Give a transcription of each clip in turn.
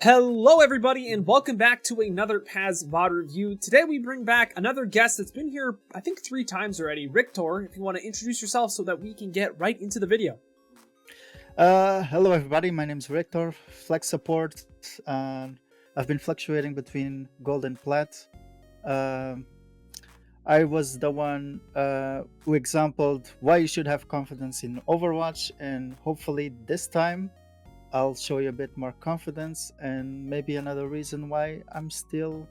Hello everybody and welcome back to another Paz VOD review. Today we bring back another guest that's been here I think 3 times already. Rictor, if you want to introduce yourself so that we can get right into the video. Hello everybody, my name is Rictor, Flex Support, and I've been fluctuating between Gold and Plat. I was the one who exampled why you should have confidence in Overwatch, and hopefully this time I'll show you a bit more confidence and maybe another reason why I'm still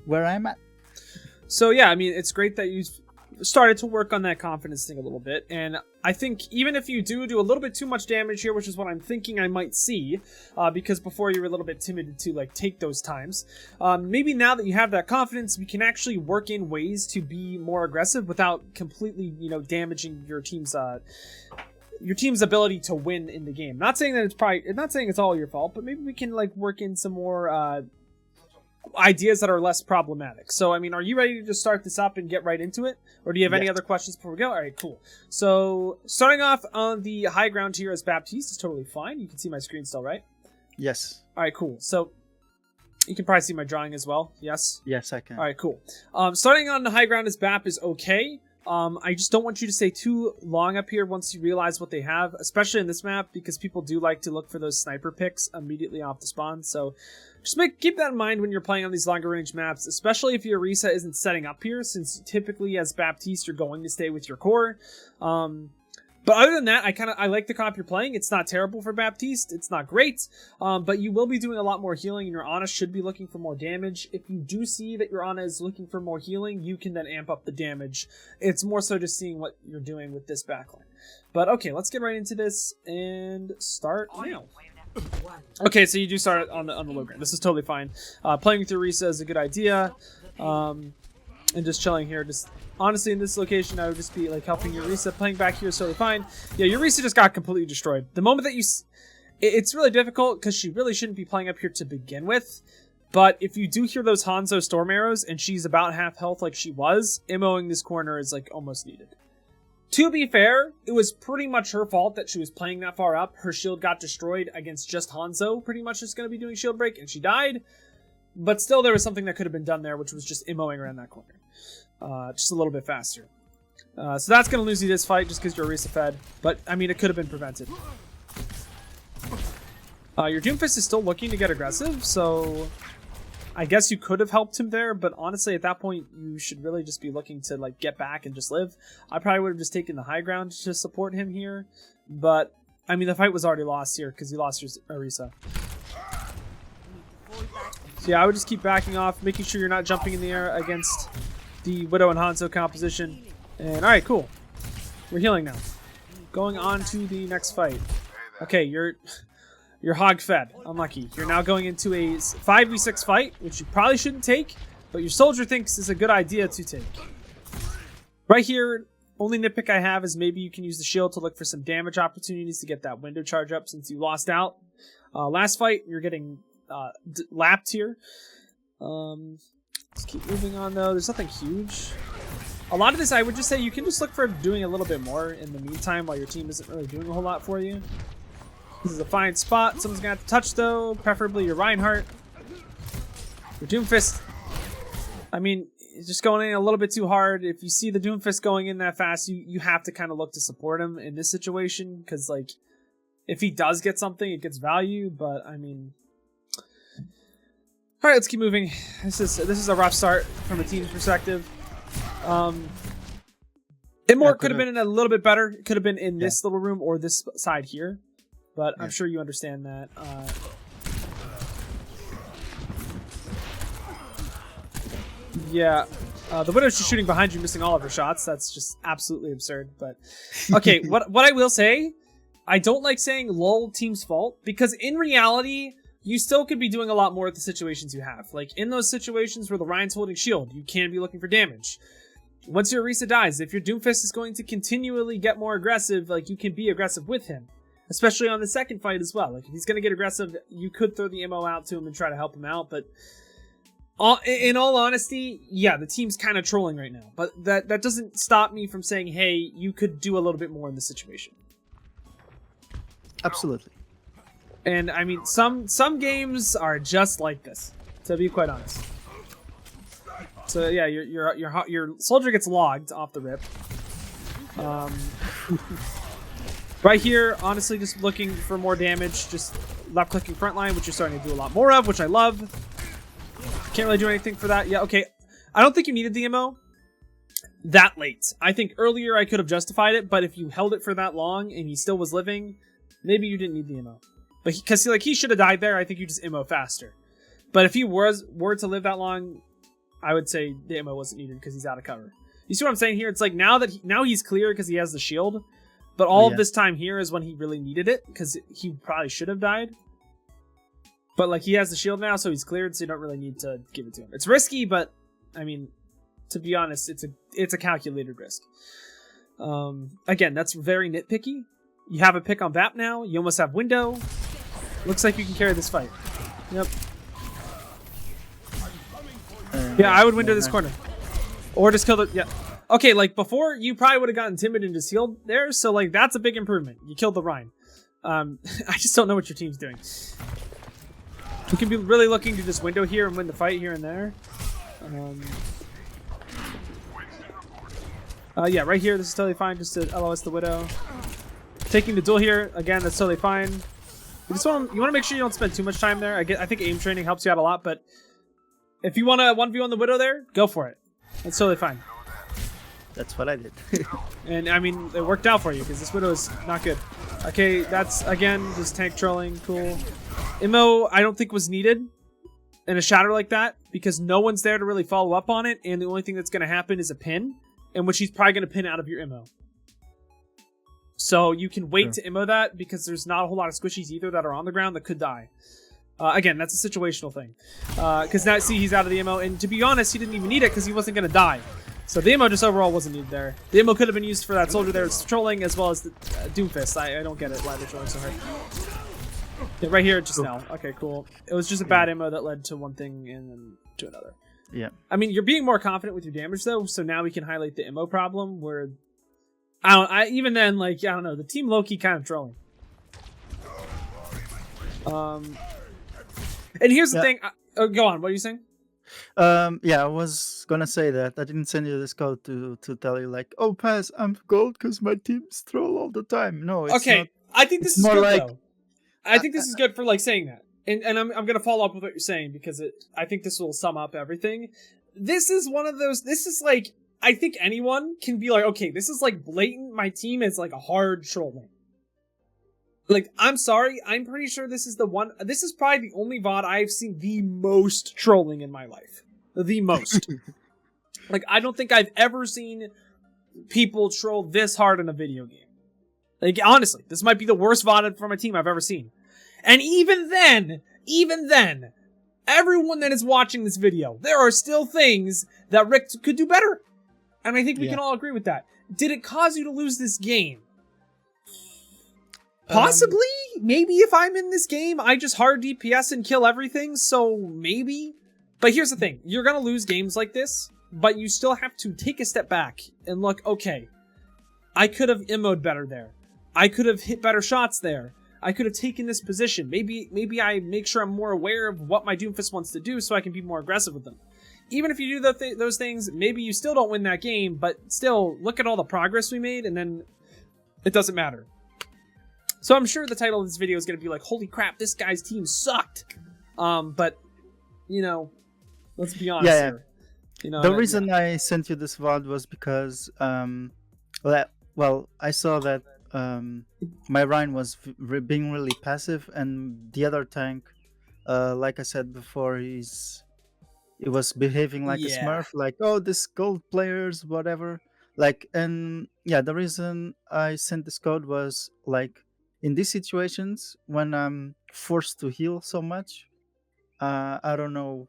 where I'm at. So yeah, I mean, it's great that you started to work on that confidence thing a little bit, and I think even if you do a little bit too much damage here, which is what I'm thinking I might see, because before you were a little bit timid to like take those times, maybe now that you have that confidence, we can actually work in ways to be more aggressive without completely, damaging your team's ability to win in the game. Not saying that not saying it's all your fault, but maybe we can like work in some more ideas that are less problematic. So, I mean, are you ready to just start this up and get right into it? Or do you have any other questions before we go? All right, cool. So, starting off on the high ground here as Baptiste is totally fine. You can see my screen still, right? Yes. All right, cool. So, you can probably see my drawing as well. Yes? Yes, I can. All right, cool. Starting on the high ground as Bap is okay. I just don't want you to stay too long up here once you realize what they have, especially in this map, because people do like to look for those sniper picks immediately off the spawn. So just keep that in mind when you're playing on these longer range maps, especially if your Orisa isn't setting up here, since typically as Baptiste you're going to stay with your core. But other than that, I like the comp you're playing. It's not terrible for Baptiste. It's not great, but you will be doing a lot more healing, and your Ana should be looking for more damage. If you do see that your Ana is looking for more healing, you can then amp up the damage. It's more so just seeing what you're doing with this backline. But okay, let's get right into this and start now. Okay, so you do start on the low ground. This is totally fine. Playing with your Orisa is a good idea. And just chilling here. Just honestly, in this location, I would just be like helping your Orisa. Playing back here is totally fine. Yeah, your Orisa just got completely destroyed. The moment that it's really difficult because she really shouldn't be playing up here to begin with. But if you do hear those Hanzo storm arrows and she's about half health like she was, MOing this corner is like almost needed. To be fair, it was pretty much her fault that she was playing that far up. Her shield got destroyed against just Hanzo, pretty much just going to be doing shield break, and she died. But still, there was something that could have been done there, which was just MOing around that corner. Just a little bit faster. So that's going to lose you this fight just because you're Orisa fed. But, I mean, it could have been prevented. Your Doomfist is still looking to get aggressive, so I guess you could have helped him there. But honestly, at that point, you should really just be looking to like get back and just live. I probably would have just taken the high ground to support him here. But, I mean, the fight was already lost here because you lost your Orisa. So yeah, I would just keep backing off, making sure you're not jumping in the air against the Widow and Hanzo composition. And alright, cool. We're healing now. Going on to the next fight. Okay, you're hog fed. Unlucky. You're now going into a 5v6 fight, which you probably shouldn't take, but your soldier thinks is a good idea to take. Right here, only nitpick I have is maybe you can use the shield to look for some damage opportunities to get that window charge up since you lost out. Last fight, you're getting lapped here. Let's keep moving on though. There's nothing huge. A lot of this I would just say you can just look for doing a little bit more in the meantime while your team isn't really doing a whole lot for you. This is a fine spot. Someone's gonna have to touch though, preferably your Reinhardt. Your Doomfist, I mean, it's just going in a little bit too hard. If you see the Doomfist going in that fast, you have to kind of look to support him in this situation, because like if he does get something, it gets value, but I mean, all right, let's keep moving. This is a rough start from a team's perspective. Immort could have been a little bit better. It could have been in this little room or this side here, but I'm sure you understand that. The Widow's just shooting behind you, missing all of her shots. That's just absolutely absurd. But okay, what I will say, I don't like saying lull team's fault, because in reality, you still could be doing a lot more with the situations you have. Like, in those situations where the Ryan's holding shield, you can be looking for damage. Once your Orisa dies, if your Doomfist is going to continually get more aggressive, like, you can be aggressive with him. Especially on the second fight as well. Like, if he's going to get aggressive, you could throw the MO out to him and try to help him out, but in all honesty, yeah, the team's kind of trolling right now. But that doesn't stop me from saying, hey, you could do a little bit more in this situation. Absolutely. And I mean, some games are just like this, to be quite honest. So yeah, your soldier gets logged off the rip. Right here, honestly, just looking for more damage, just left clicking front line, which you're starting to do a lot more of, which I love. Can't really do anything for that. Yeah, okay. I don't think you needed the ammo that late. I think earlier I could have justified it, but if you held it for that long and he still was living, maybe you didn't need the ammo. But because he should have died there, I think you just ammo faster. But if he were to live that long, I would say the ammo wasn't needed because he's out of cover. You see what I'm saying here? It's like now he's clear because he has the shield, but all of this time here is when he really needed it because he probably should have died. But like he has the shield now, so he's cleared, so you don't really need to give it to him. It's risky, but I mean, to be honest, it's a calculated risk. Again, that's very nitpicky. You have a pick on VAP now. You almost have window. Looks like you can carry this fight. Yep. Yeah, I would window this corner. Or just kill the... Yeah. Okay, like, before, you probably would have gotten timid and just healed there, so, like, that's a big improvement. You killed the Rhine. I just don't know what your team's doing. You can be really looking to just window here and win the fight here and there. Yeah, right here, this is totally fine, just to LOS the Widow. Taking the duel here, again, that's totally fine. You want to make sure you don't spend too much time there. I think aim training helps you out a lot, but if you want to 1v1 the Widow there, go for it. That's totally fine. That's what I did. And I mean, it worked out for you because this Widow is not good. Okay, that's again just tank trolling. Cool. Immo, I don't think was needed in a shatter like that because no one's there to really follow up on it, and the only thing that's going to happen is a pin, in which he's probably going to pin out of your Immo. So you can wait to Immo that because there's not a whole lot of squishies either that are on the ground that could die. Again, that's a situational thing. Because now, see, he's out of the ammo, and to be honest, he didn't even need it because he wasn't going to die. So the ammo just overall wasn't needed there. The ammo could have been used for that soldier there trolling as well as the Doomfist. I don't get it why they're trolling so hard. Yeah, right here, just now. Okay, cool. It was just a bad ammo that led to one thing and then to another. Yeah. I mean, you're being more confident with your damage, though, so now we can highlight the ammo problem where... even then, like, I don't know, the team low-key kind of trolling. And here's the thing. Oh, go on. What are you saying? Yeah, I was gonna say that I didn't send you this code to tell you like, oh, Paz, I'm gold because my team's troll all the time. No, it's okay. not, I think this is good like, though. I think this is good for like saying that, and I'm gonna follow up with what you're saying because I think this will sum up everything. This is one of those. This is like I think anyone can be like, okay, this is like blatant. My team is like a hard trolling. Like, I'm sorry, I'm pretty sure this is the one. This is probably the only VOD I've seen the most trolling in my life. The most. Like, I don't think I've ever seen people troll this hard in a video game. Like, honestly, this might be the worst VOD from a team I've ever seen. And even then, everyone that is watching this video, there are still things that Rick could do better. And I think we can all agree with that. Did it cause you to lose this game? Possibly. Maybe if I'm in this game, I just hard DPS and kill everything, so maybe. But here's the thing. You're going to lose games like this, but you still have to take a step back and look, okay, I could have immoed better there. I could have hit better shots there. I could have taken this position. Maybe I make sure I'm more aware of what my Doomfist wants to do so I can be more aggressive with them. Even if you do those things, maybe you still don't win that game, but still, look at all the progress we made, and then it doesn't matter. So I'm sure the title of this video is going to be like, holy crap, this guy's team sucked. But, you know, let's be honest here. You know, the reason I sent you this VOD was because, well, I saw that my Rhine was being really passive, and the other tank, like I said before, he was behaving like a smurf, like, oh, this gold players, whatever. Like, and yeah, the reason I sent this code was like, in these situations, when I'm forced to heal so much, I don't know.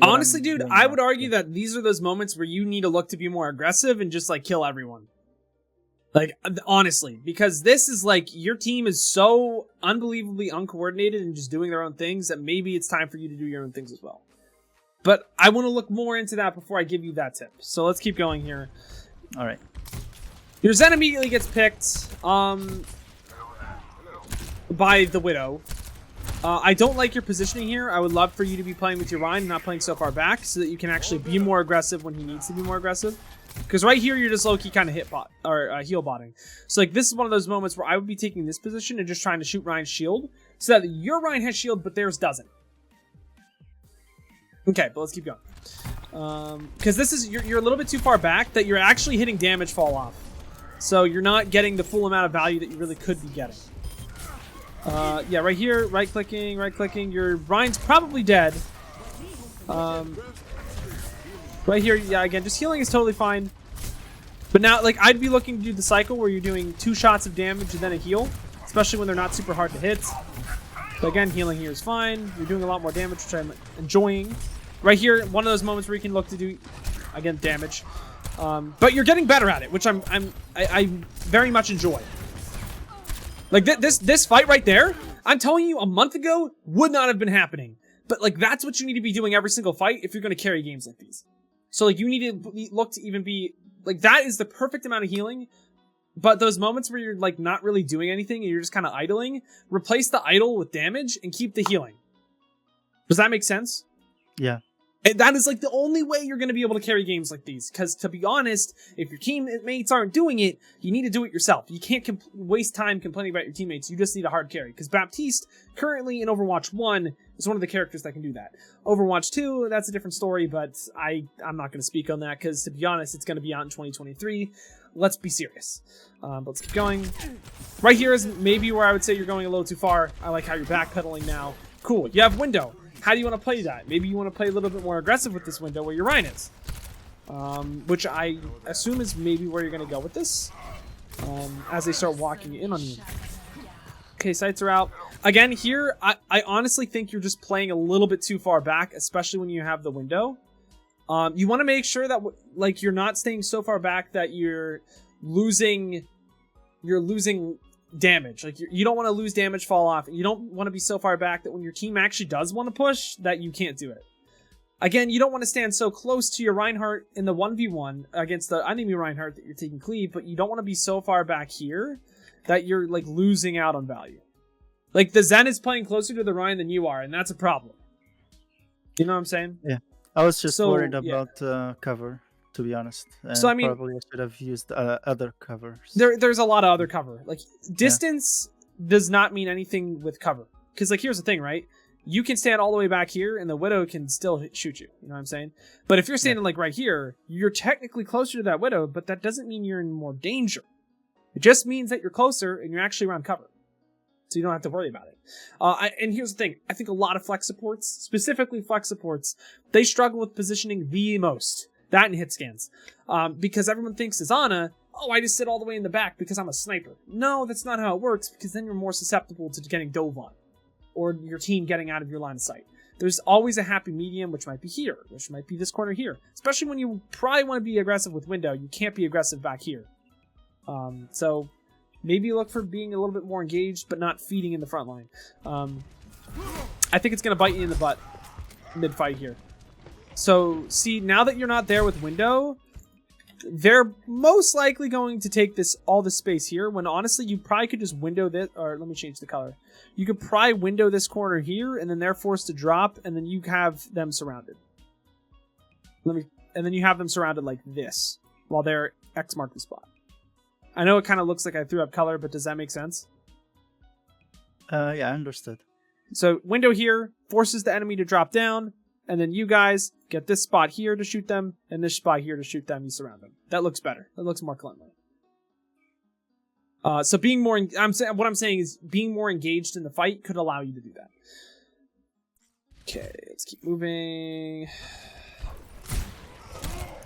Honestly, dude, I would argue that these are those moments where you need to look to be more aggressive and just, like, kill everyone. Like, honestly. Because this is, like, your team is so unbelievably uncoordinated and just doing their own things that maybe it's time for you to do your own things as well. But I want to look more into that before I give you that tip. So let's keep going here. All right. Your Zen immediately gets picked. By the Widow. I don't like your positioning here. I would love for you to be playing with your Rhine and not playing so far back so that you can actually be more aggressive when he needs to be more aggressive. Because right here, you're just low-key kind of hit bot or heal botting. So like this is one of those moments where I would be taking this position and just trying to shoot Rhine's shield so that your Rhine has shield, but theirs doesn't. Okay, but let's keep going. Because this is you're a little bit too far back that you're actually hitting damage fall off. So you're not getting the full amount of value that you really could be getting. Yeah, right here, right-clicking. Your Rhine's probably dead. Right here, yeah, again, just healing is totally fine. But now, like, I'd be looking to do the cycle where you're doing 2 shots of damage and then a heal, especially when they're not super hard to hit. But again, healing here is fine. You're doing a lot more damage, which I'm enjoying. Right here, one of those moments where you can look to do, again, damage. But you're getting better at it, which I very much enjoy. Like this fight right there, I'm telling you, a month ago would not have been happening. But like that's what you need to be doing every single fight if you're going to carry games like these. So like you need to look to even be like that is the perfect amount of healing. But those moments where you're like not really doing anything and you're just kind of idling, replace the idle with damage and keep the healing. Does that make sense? Yeah. And that is like the only way you're going to be able to carry games like these. Because to be honest, if your teammates aren't doing it, you need to do it yourself. You can't waste time complaining about your teammates. You just need a hard carry. Because Baptiste, currently in Overwatch 1, is one of the characters that can do that. Overwatch 2, that's a different story, but I'm not going to speak on that. Because to be honest, it's going to be out in 2023. Let's be serious. Let's keep going. Right here is maybe where I would say you're going a little too far. I like how you're backpedaling now. Cool. You have window. How do you want to play that? Maybe you want to play a little bit more aggressive with this window where your Rhine is. Which I assume is maybe where you're going to go with this. As they start walking in on you. Okay, sights are out. Again, here, I honestly think you're just playing a little bit too far back, especially when you have the window. You want to make sure that like you're not staying so far back that you're losing damage. Like you don't want to lose damage, fall off. You don't want to be so far back that when your team actually does want to push that you can't do it. Again, you don't want to stand so close to your Reinhardt in the 1v1 against the enemy Reinhardt that you're taking cleave, but you don't want to be so far back here that you're like losing out on value. Like the Zen is playing closer to the Rhine than you are, and that's a problem. You know what I'm saying? Yeah. I was just worried about cover, to be honest. And so I mean, probably I should have used other covers. There's a lot of other cover. Like distance does not mean anything with cover. Because like here's the thing, right? You can stand all the way back here, and the Widow can still shoot you. You know what I'm saying? But if you're standing like right here, you're technically closer to that Widow, but that doesn't mean you're in more danger. It just means that you're closer and you're actually around cover. So you don't have to worry about it. And here's the thing. I think a lot of flex supports, specifically flex supports, they struggle with positioning the most. That and hit scans. Because everyone thinks as Ana, oh, I just sit all the way in the back because I'm a sniper. No, that's not how it works, because then you're more susceptible to getting dove on. Or your team getting out of your line of sight. There's always a happy medium, which might be here, which might be this corner here. Especially when you probably want to be aggressive with window, you can't be aggressive back here. So maybe look for being a little bit more engaged, but not feeding in the front line. I think it's going to bite you in the butt mid-fight here. So, see, now that you're not there with window, they're most likely going to take all this space here, when honestly you probably could just window this, or let me change the color. You could probably window this corner here, and then they're forced to drop, and then you have them surrounded. And then you have them surrounded like this, while they're X mark the spot. I know it kind of looks like I threw up color, but does that make sense? Yeah, I understood. So window here forces the enemy to drop down, and then you guys get this spot here to shoot them, and this spot here to shoot them. You surround them. That looks better. That looks more cleanly. So being more, what I'm saying is being more engaged in the fight could allow you to do that. Okay, let's keep moving.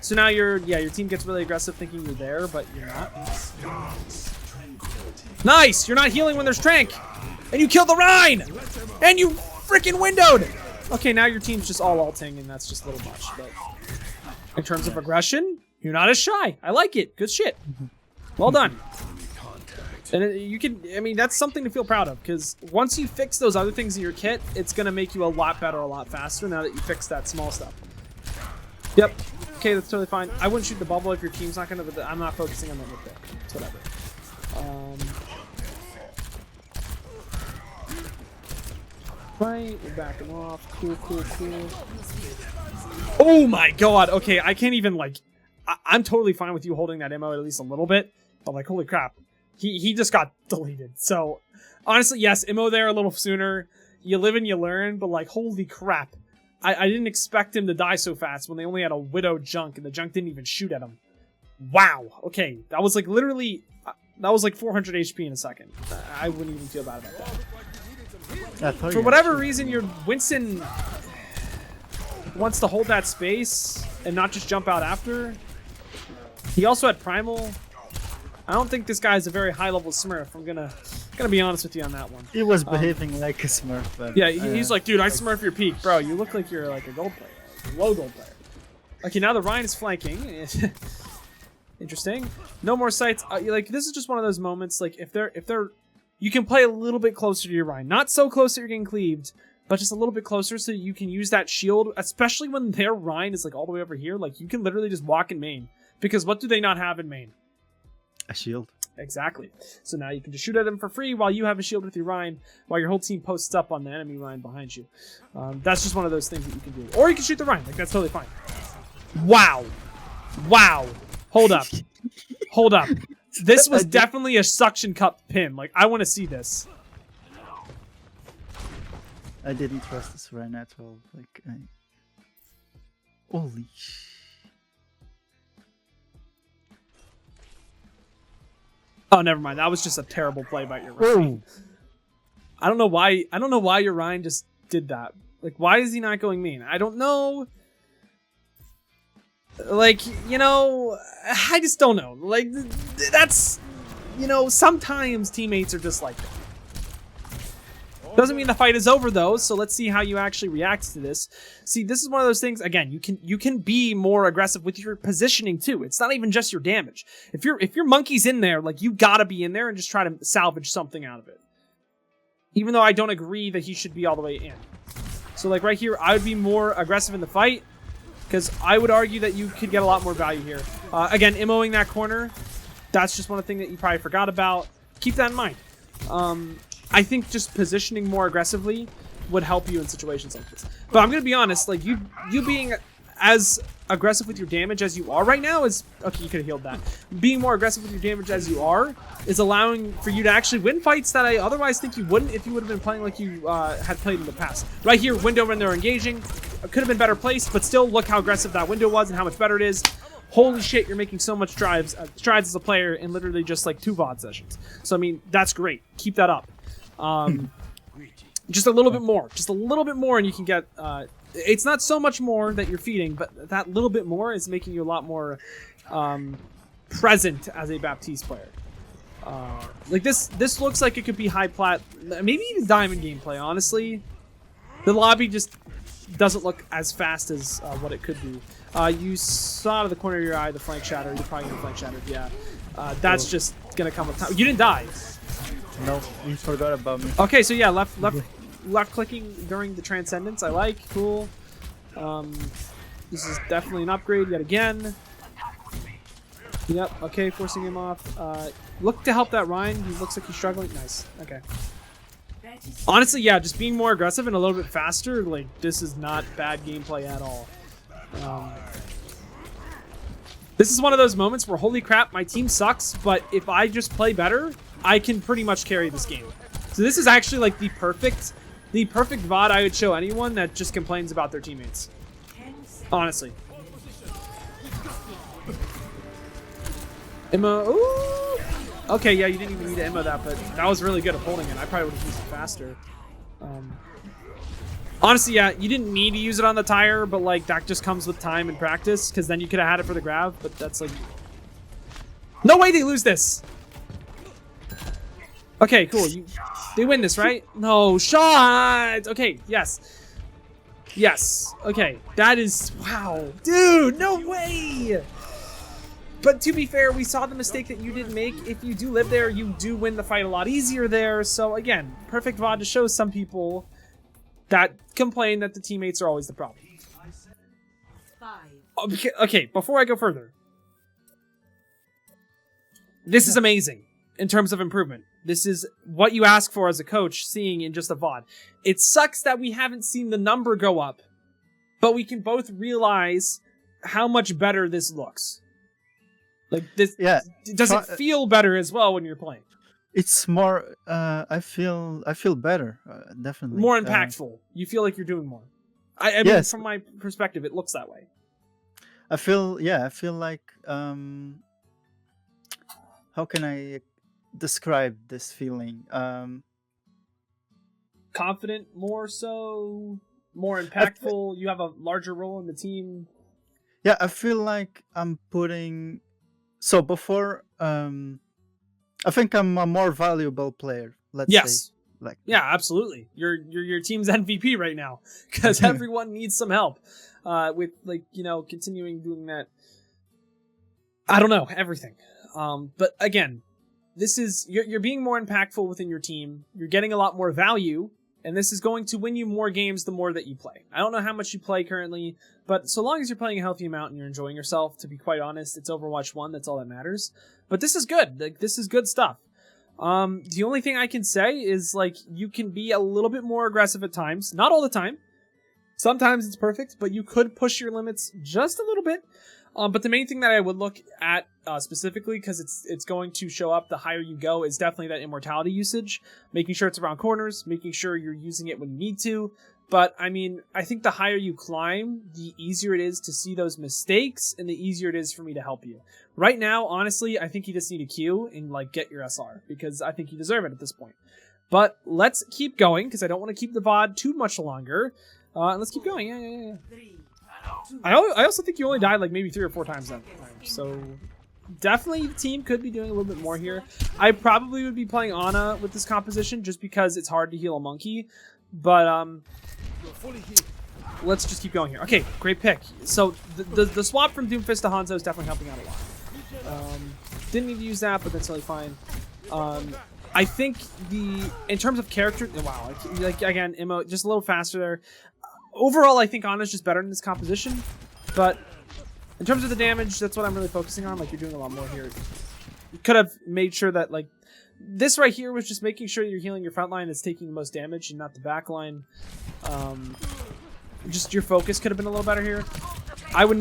So now your team gets really aggressive thinking you're there, but you're not. Nice! You're not healing when there's Trank! And you killed the Rhine! And you freaking windowed! Okay, now your team's just all ulting, and that's just a little much. But in terms of aggression, you're not as shy. I like it. Good shit. Well done. And you can, I mean, that's something to feel proud of, because once you fix those other things in your kit, it's going to make you a lot better, a lot faster now that you fixed that small stuff. Yep. Okay, that's totally fine. I wouldn't shoot the bubble if your team's not going to, I'm not focusing on that with it. It's whatever. Right, we're backing off. Cool, cool, cool. Oh my god, okay, I can't even, like... I'm totally fine with you holding that ammo at least a little bit, but, like, holy crap. He just got deleted, so... Honestly, yes, ammo there a little sooner. You live and you learn, but, like, holy crap. I didn't expect him to die so fast when they only had a Widow junk, and the junk didn't even shoot at him. Wow, okay, that was, like, literally... That was, like, 400 HP in a second. I wouldn't even feel bad about that. For whatever reason, your Winston wants to hold that space and not just jump out after. He also had Primal. I don't think this guy's a very high-level Smurf. I'm gonna be honest with you on that one. He was behaving like a Smurf. But, yeah, he's like, dude, I Smurf your peak. Bro, you look like you're like a gold player. Like a low gold player. Okay, now the Ryan is flanking. Interesting. No more sights. Like, this is just one of those moments, like, if they're... You can play a little bit closer to your Ryan. Not so close that you're getting cleaved, but just a little bit closer so you can use that shield, especially when their Ryan is, like, all the way over here. Like, you can literally just walk in main. Because what do they not have in main? A shield. Exactly. So now you can just shoot at them for free while you have a shield with your Ryan, while your whole team posts up on the enemy Ryan behind you. That's just one of those things that you can do. Or you can shoot the Ryan. Like, that's totally fine. Wow. Wow. Hold up. Hold up. This was definitely a suction cup pin. Like, I want to see this. I didn't trust this Ryan at all. Like, holy sh... Oh, never mind. That was just a terrible play by your Ryan. I don't know why your Ryan just did that. Like, why is he not going main? I don't know. Like, you know, I just don't know. Like, that's, you know, sometimes teammates are just like that. Doesn't mean the fight is over, though, so let's see how you actually react to this. See, this is one of those things, again, you can be more aggressive with your positioning, too. It's not even just your damage. If your monkey's in there, like, you gotta be in there and just try to salvage something out of it. Even though I don't agree that he should be all the way in. So, like, right here, I would be more aggressive in the fight, because I would argue that you could get a lot more value here. Again, immoing that corner, that's just one thing that you probably forgot about. Keep that in mind. I think just positioning more aggressively would help you in situations like this. But I'm gonna be honest, like you being as aggressive with your damage as you are right now is... Okay, you could have healed that. Being more aggressive with your damage as you are is allowing for you to actually win fights that I otherwise think you wouldn't if you would have been playing like you had played in the past. Right here, window when they're engaging. Could have been better placed, but still look how aggressive that window was and how much better it is. Holy shit, you're making so much strides as a player in literally just like 2 VOD sessions. So, I mean, that's great. Keep that up. Just a little bit more. Just a little bit more and you can get... it's not so much more that you're feeding, but that little bit more is making you a lot more present as a Baptiste player. Like this looks like it could be high plat, maybe even diamond gameplay, honestly. The lobby just doesn't look as fast as what it could be. You saw out of the corner of your eye the flank shatter. You're probably gonna flank shattered, yeah. That's just gonna come with time. You didn't die. No, you forgot about me. Okay, so yeah, left clicking during the transcendence. I like, cool. This is definitely an upgrade yet again. Yep. Okay, forcing him off. Look to help that Ryan. He looks like he's struggling. Nice. Okay. Honestly, yeah, just being more aggressive and a little bit faster. Like, this is not bad gameplay at all. This is one of those moments where, holy crap, my team sucks, but if I just play better, I can pretty much carry this game. So this is actually like the perfect VOD I would show anyone that just complains about their teammates. Honestly. Emma, ooh! Okay, yeah, you didn't even need to Emma that, but that was really good at holding it. I probably would have used it faster. Honestly, yeah, you didn't need to use it on the tire, but like that just comes with time and practice, because then you could have had it for the grab, but that's like... No way they lose this! Okay, cool. They win this, right? No, shot! Okay, yes. Yes. Okay, that is... Wow. Dude, no way! But to be fair, we saw the mistake that you didn't make. If you do live there, you do win the fight a lot easier there. So again, perfect VOD to show some people that complain that the teammates are always the problem. Okay, before I go further. This is amazing in terms of improvement. This is what you ask for as a coach, seeing in just a VOD. It sucks that we haven't seen the number go up, but we can both realize how much better this looks. Like this, does it feel better as well when you're playing? It's more. I feel better. Definitely more impactful. You feel like you're doing more. I mean, from my perspective, it looks that way. I feel like. How can I describe this feeling? Confident, more so, more impactful. You have a larger role in the team. Yeah, I feel like I'm putting. So before, I think I'm a more valuable player. Let's say. Like, yeah, absolutely. You're your team's MVP right now because everyone needs some help. With like continuing doing that. I don't know everything. But again, this is you're being more impactful within your team. You're getting a lot more value, and this is going to win you more games the more that you play. I don't know how much you play currently, but so long as you're playing a healthy amount and you're enjoying yourself, to be quite honest, it's Overwatch 1. That's all that matters. But this is good. Like this is good stuff. The only thing I can say is like you can be a little bit more aggressive at times. Not all the time. Sometimes it's perfect, but you could push your limits just a little bit. But the main thing that I would look at specifically, because it's going to show up the higher you go, is definitely that immortality usage. Making sure it's around corners, making sure you're using it when you need to. But, I mean, I think the higher you climb, the easier it is to see those mistakes, and the easier it is for me to help you. Right now, honestly, I think you just need a Q and, like, get your SR, because I think you deserve it at this point. But let's keep going, because I don't want to keep the VOD too much longer. And let's keep going. Yeah. I also think you only died like maybe 3 or 4 times that time, so definitely the team could be doing a little bit more here. I probably would be playing Ana with this composition just because it's hard to heal a monkey, but let's just keep going here. Okay, great pick. So the swap from Doomfist to Hanzo is definitely helping out a lot. Didn't need to use that, but that's totally fine. I think in terms of character, wow, like again, Immo just a little faster there. Overall, I think Ana's just better in this composition, but in terms of the damage, that's what I'm really focusing on. Like, you're doing a lot more here. You could have made sure that, like, this right here was just making sure you're healing your front line that's taking the most damage and not the back line. Just your focus could have been a little better here. I would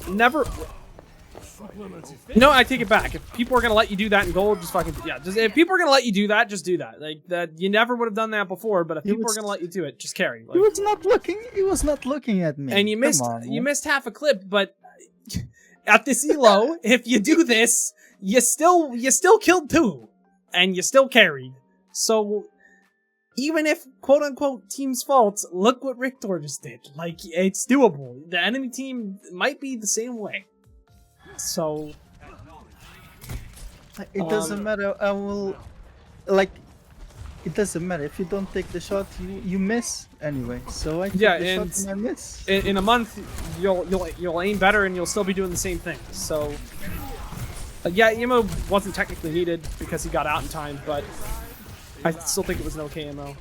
never... No, I take it back. If people are gonna let you do that in gold, just fucking if people are gonna let you do that, just do that. Like that, you never would have done that before. But if people are gonna let you do it, just carry. Like, he was not looking. He was not looking at me. And you missed half a clip. But at this elo, if you do this, you still killed 2, and you still carried. So even if quote unquote team's fault, look what Rictor just did. Like it's doable. The enemy team might be the same way. So it doesn't matter. I will like. It doesn't matter if you don't take the shot. You miss anyway. So I take the shot and I miss. In a month, you'll aim better and you'll still be doing the same thing. So yeah, Immo wasn't technically needed because he got out in time, but I still think it was an okay Immo.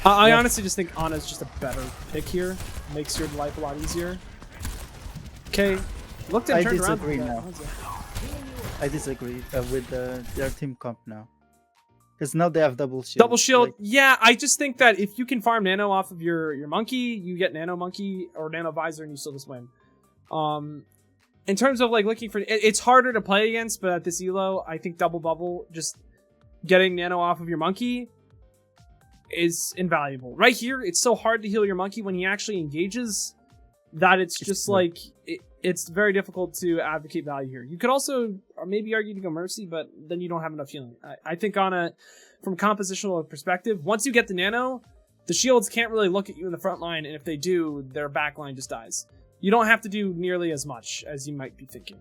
I honestly just think Ana's just a better pick here. Makes your life a lot easier. Okay. Looked and turned around. I disagree with their team comp now. Because now they have double shield. Double shield, like, yeah, I just think that if you can farm nano off of your monkey, you get nano monkey or nano visor and you still just win. In terms of like looking for... It's harder to play against, but at this elo, I think double bubble, just getting nano off of your monkey is invaluable. Right here, it's so hard to heal your monkey when he actually engages that it's just like... It's very difficult to advocate value here. You could also maybe argue to go Mercy, but then you don't have enough healing. I think from a compositional perspective, once you get the nano, the shields can't really look at you in the front line, and if they do, their back line just dies. You don't have to do nearly as much as you might be thinking.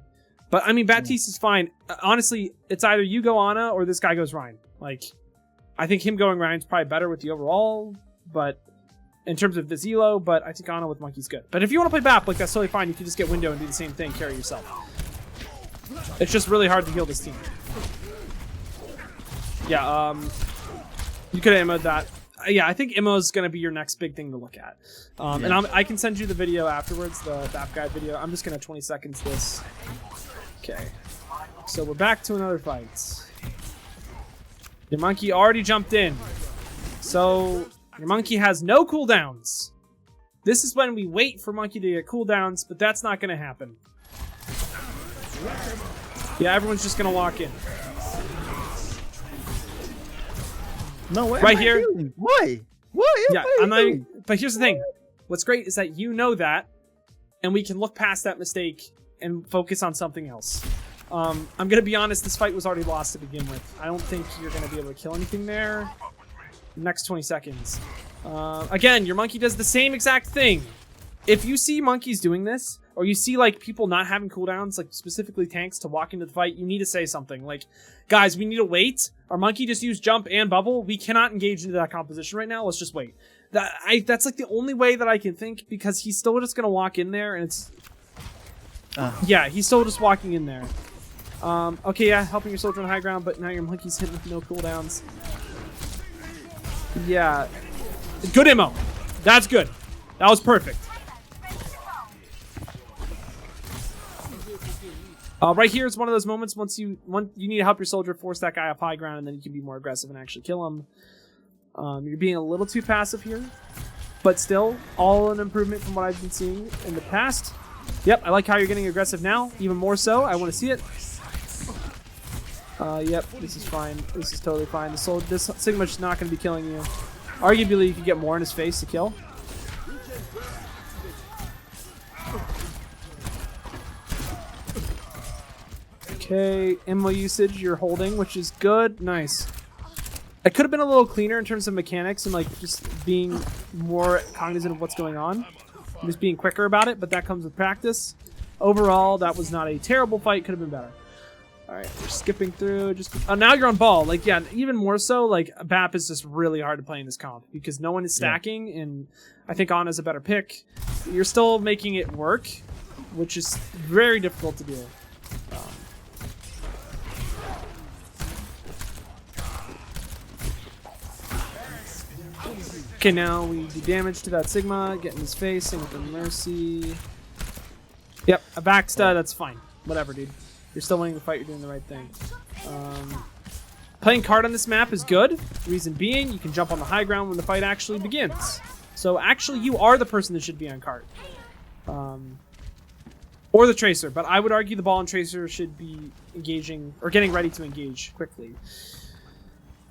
But, I mean, Baptiste is fine. Honestly, it's either you go Ana or this guy goes Ryan. Like, I think him going Ryan's probably better with the overall, but... in terms of this elo, but I think Ana with Monkey's good. But if you want to play BAP, like, that's totally fine. You can just get window and do the same thing, carry yourself. It's just really hard to heal this team. Yeah, you could have Immo'd that. Yeah, I think Immo's going to be your next big thing to look at. And I can send you the video afterwards, the BAP guide video. I'm just going to 20 seconds this. Okay. So we're back to another fight. Your monkey already jumped in. So your monkey has no cooldowns. This is when we wait for monkey to get cooldowns, but that's not going to happen. Yeah, everyone's just going to walk in. No way. Right here. Why? Why? Yeah, I'm not even, but here's the thing. What's great is that you know that, and we can look past that mistake and focus on something else. I'm going to be honest, this fight was already lost to begin with. I don't think you're going to be able to kill anything there. Next 20 seconds. Again, your monkey does the same exact thing. If you see monkeys doing this, or you see like people not having cooldowns, like specifically tanks, to walk into the fight, you need to say something. Like, guys, we need to wait. Our monkey just used jump and bubble. We cannot engage into that composition right now. Let's just wait. That's like the only way that I can think, because he's still just going to walk in there, and it's... Yeah, he's still just walking in there. Okay, yeah, helping your soldier on high ground, but now your monkey's hitting with no cooldowns. Yeah. Good ammo. That's good. That was perfect. Right here is one of those moments once you need to help your soldier force that guy up high ground, and then you can be more aggressive and actually kill him. You're being a little too passive here, but still, all an improvement from what I've been seeing in the past. Yep, I like how you're getting aggressive now, even more so. I want to see it. Yep, this is fine. This is totally fine. This Sigma's not going to be killing you. Arguably, you could get more in his face to kill. Okay, ammo usage you're holding, which is good. Nice. It could have been a little cleaner in terms of mechanics and like just being more cognizant of what's going on. Just being quicker about it, but that comes with practice. Overall, that was not a terrible fight. Could have been better. All right, we're skipping through. Now you're on ball. Like, yeah, even more so. Like, BAP is just really hard to play in this comp because no one is stacking, and I think Ana's a better pick. You're still making it work, which is very difficult to do. Okay, now we do damage to that Sigma, get in his face, and with the Mercy. Yep, a backstab, that's fine. Whatever, dude. You're still winning the fight, you're doing the right thing. Playing card on this map is good. Reason being, you can jump on the high ground when the fight actually begins. So actually, you are the person that should be on card. Or the Tracer, but I would argue the Ball and Tracer should be engaging, or getting ready to engage quickly.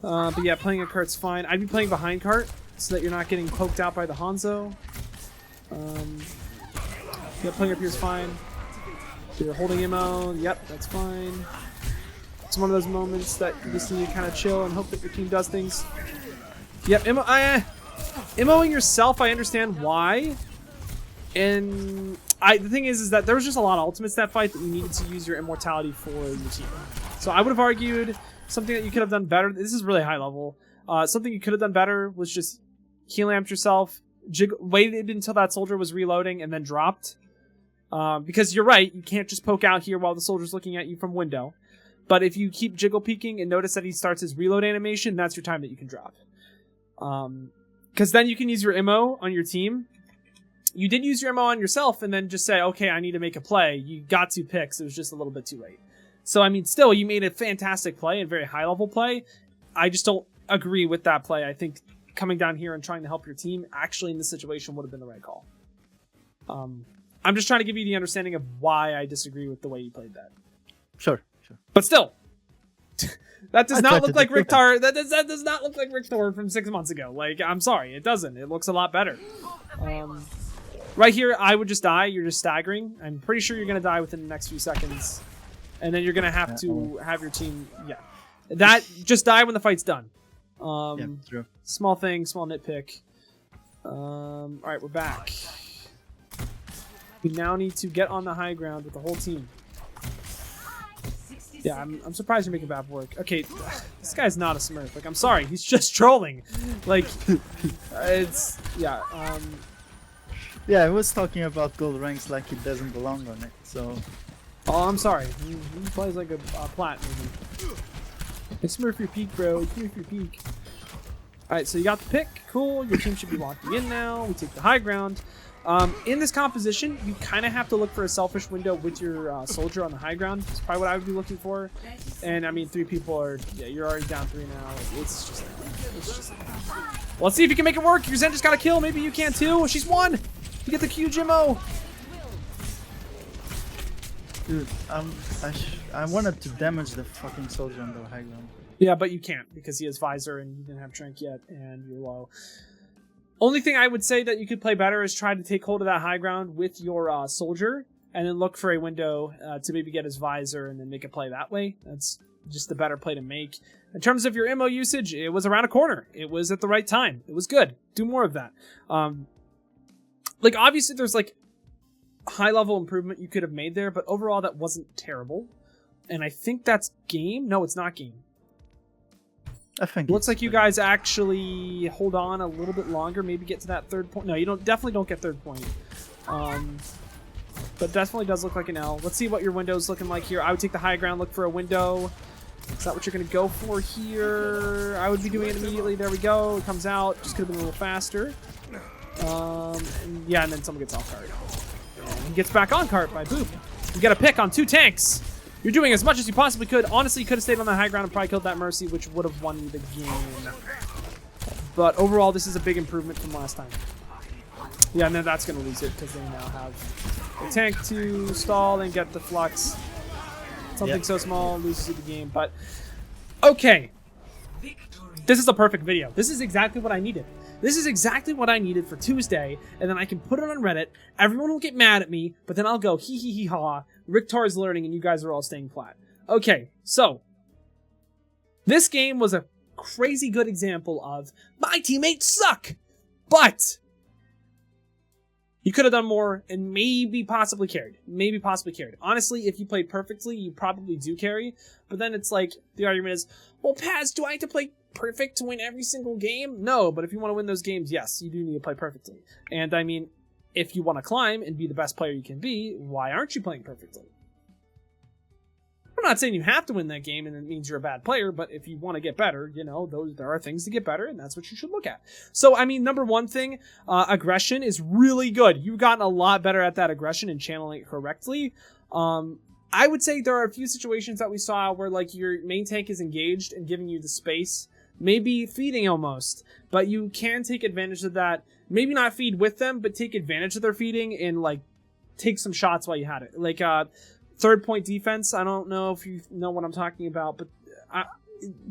But yeah, playing a cart's fine. I'd be playing behind cart, so that you're not getting poked out by the Hanzo. Yeah, playing up here is fine. So you're holding ammo. Yep, that's fine. It's one of those moments that you just need to kind of chill and hope that your team does things. Yep, ammoing yourself, I understand why. And the thing is that there was just a lot of ultimates that fight that you needed to use your immortality for your team. So I would have argued something that you could have done better. This is really high level. Something you could have done better was just heal amped yourself, waited until that soldier was reloading, and then dropped. Because you're right, you can't just poke out here while the soldier's looking at you from window. But if you keep jiggle peeking and notice that he starts his reload animation, that's your time that you can drop. Because then you can use your MO on your team. You did use your MO on yourself and then just say, okay, I need to make a play. You got 2 picks. It was just a little bit too late. So, I mean, still, you made a fantastic play, a very high-level play. I just don't agree with that play. I think coming down here and trying to help your team actually in this situation would have been the right call. I'm just trying to give you the understanding of why I disagree with the way you played that. Sure. But still, that does not look like Richter. That does not look like Richter from 6 months ago. Like, I'm sorry, it doesn't. It looks a lot better. Right here, I would just die. You're just staggering. I'm pretty sure you're going to die within the next few seconds. And then you're going to have to have your team... Yeah. Just die when the fight's done. Yeah, true. Small thing, small nitpick. Alright, we're back. We now need to get on the high ground with the whole team. Yeah, I'm surprised you're making bad work. Okay, this guy's not a smurf. Like, I'm sorry, he's just trolling. Like, it's... Yeah, Yeah, I was talking about gold ranks like he doesn't belong on it, so... Oh, I'm sorry. He plays like a plat, maybe. Hey, smurf your peak, bro. Smurf your peak. Alright, so you got the pick. Cool. Your team should be walking in now. We take the high ground. In this composition, you kind of have to look for a selfish window with your soldier on the high ground. That's probably what I would be looking for. And I mean, 3 people are, yeah, you're already down 3 now. It's just well, let's see if you can make it work. Your Zen just got a kill. Maybe you can too. She's won. You get the Q Jimmo. Dude, I wanted to damage the fucking soldier on the high ground. Yeah, but you can't because he has visor and you didn't have Trank yet, and you're low. Only thing I would say that you could play better is try to take hold of that high ground with your soldier, and then look for a window to maybe get his visor and then make a play that way. That's just the better play to make. In terms of your MO usage, it was around a corner. It was at the right time. It was good. Do more of that. Like, obviously, there's, like, high-level improvement you could have made there, but overall, that wasn't terrible. And I think that's game? No, it's not game. I think Looks like you guys actually hold on a little bit longer, maybe get to that 3rd point. No, you definitely don't get 3rd point. But definitely does look like an L. Let's see what your window's looking like here. I would take the high ground, look for a window. Is that what you're going to go for here? I would be doing it immediately. There we go. It comes out. Just could have been a little faster. Yeah, and then someone gets off cart. And he gets back on cart by Boop. You get a pick on 2 tanks. You're doing as much as you possibly could. Honestly, you could have stayed on the high ground and probably killed that Mercy, which would have won you the game. But overall, this is a big improvement from last time. Yeah, and then that's going to lose it because they now have a tank to stall and get the flux. Something so small loses you the game. But, okay. This is a perfect video. This is exactly what I needed. This is exactly what I needed for Tuesday, and then I can put it on Reddit. Everyone will get mad at me, but then I'll go hee hee hee ha. Rictar is learning, and you guys are all staying flat. Okay, so this game was a crazy good example of my teammates suck, but you could have done more and maybe possibly carried. Maybe possibly carried. Honestly, if you played perfectly, you probably do carry, but then it's like the argument is, well, Paz, do I have to play perfect to win every single game? No, but if you want to win those games, yes, you do need to play perfectly. And I mean, if you want to climb and be the best player you can be, why aren't you playing perfectly? I'm not saying you have to win that game and it means you're a bad player, but if you want to get better, you know, there are things to get better, and that's what you should look at. So, I mean, number one thing, aggression is really good. You've gotten a lot better at that aggression and channeling it correctly. I would say there are a few situations that we saw where, like, your main tank is engaged and giving you the space, maybe feeding almost, but you can take advantage of that. Maybe not feed with them, but take advantage of their feeding and, like, take some shots while you had it. Like, 3rd point defense, I don't know if you know what I'm talking about, but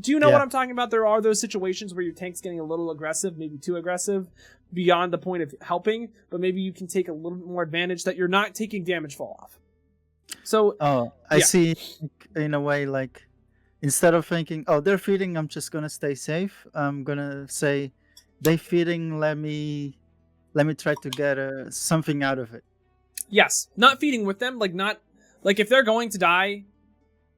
do you know what I'm talking about? There are those situations where your tank's getting a little aggressive, maybe too aggressive, beyond the point of helping, but maybe you can take a little bit more advantage that you're not taking damage fall off. So, I see, in a way, like, instead of thinking, oh, they're feeding, I'm just gonna stay safe, I'm gonna say, they feeding, let me try to get something out of it. Yes, not feeding with them, like if they're going to die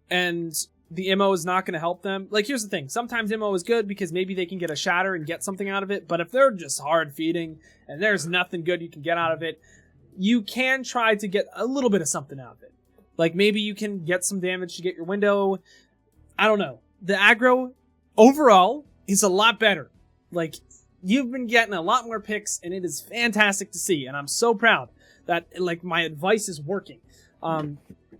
and the MO is not going to help them. Like, here's the thing. Sometimes MO is good because maybe they can get a shatter and get something out of it. But if they're just hard feeding and there's nothing good you can get out of it, you can try to get a little bit of something out of it. Like, maybe you can get some damage to get your window. I don't know. The aggro overall is a lot better. Like, you've been getting a lot more picks and it is fantastic to see. And I'm so proud that, like, my advice is working.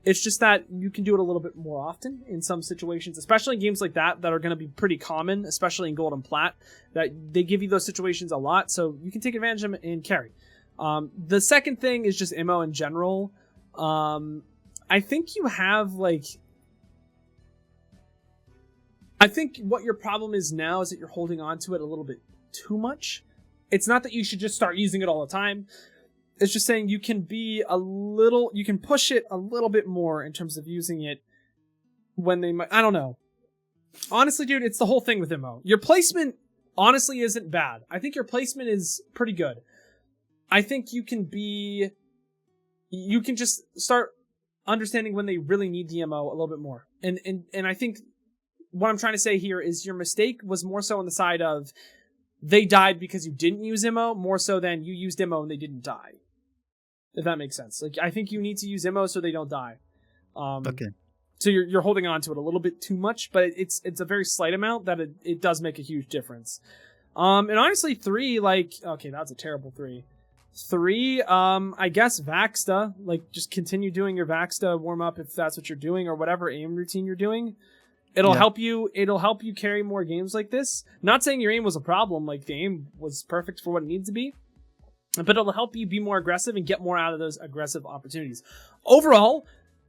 It's just that you can do it a little bit more often in some situations, especially in games like that are going to be pretty common, especially in Gold and Plat, that they give you those situations a lot, so you can take advantage of them and carry. The second thing is just MO in general. I think you have, like... I think what your problem is now is that you're holding on to it a little bit too much. It's not that you should just start using it all the time. It's just saying you can you can push it a little bit more in terms of using it when they might, I don't know. Honestly, dude, it's the whole thing with MO. Your placement, honestly, isn't bad. I think your placement is pretty good. I think you can just start understanding when they really need DMO a little bit more. And I think what I'm trying to say here is your mistake was more so on the side of they died because you didn't use MO, more so than you used MO and they didn't die. If that makes sense. Like, I think you need to use MO so they don't die. Okay. So you're holding on to it a little bit too much, but it's a very slight amount that it does make a huge difference. And honestly, 3, like, okay, that's a terrible 3. 3, I guess Vaxta, like just continue doing your Vaxta warm up if that's what you're doing, or whatever aim routine you're doing. It'll help you carry more games like this. Not saying your aim was a problem, like the aim was perfect for what it needs to be, but it'll help you be more aggressive and get more out of those aggressive opportunities. Overall,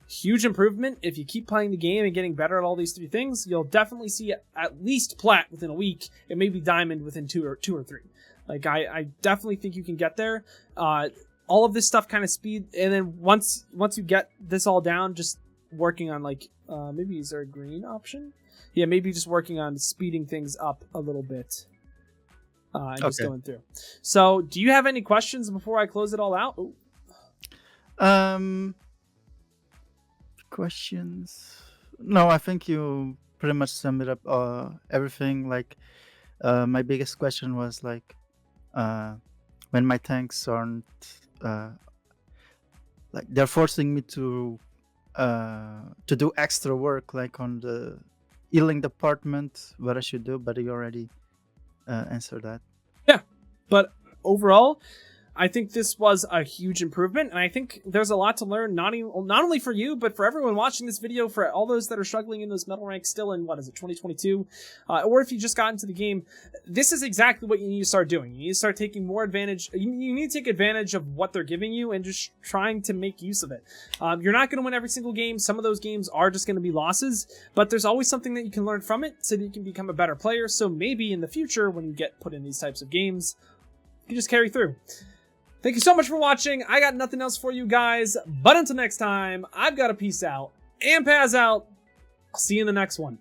huge improvement. If you keep playing the game and getting better at all these 3 things, you'll definitely see at least plat within a week, and maybe diamond within 2 or 3. Like I definitely think you can get there. All of this stuff kind of speed, and then once you get this all down, just working on like maybe is there a green option? Yeah, maybe just working on speeding things up a little bit. And just going through. So, do you have any questions before I close it all out? Ooh. Questions? No, I think you pretty much summed it up. Everything. Like, my biggest question was like, when my tanks aren't like they're forcing me to do extra work, like on the healing department, what I should do. But you already answered that. Yeah, but overall, I think this was a huge improvement, and I think there's a lot to learn, not only for you, but for everyone watching this video, for all those that are struggling in those metal ranks still in, 2022, or if you just got into the game. This is exactly what you need to start doing. You need to start taking more advantage. You need to take advantage of what they're giving you and just trying to make use of it. You're not going to win every single game. Some of those games are just going to be losses, but there's always something that you can learn from it so that you can become a better player. So maybe in the future, when you get put in these types of games, you can just carry through. Thank you so much for watching. I got nothing else for you guys, but until next time, I've got to peace out and Paz out. I'll see you in the next one.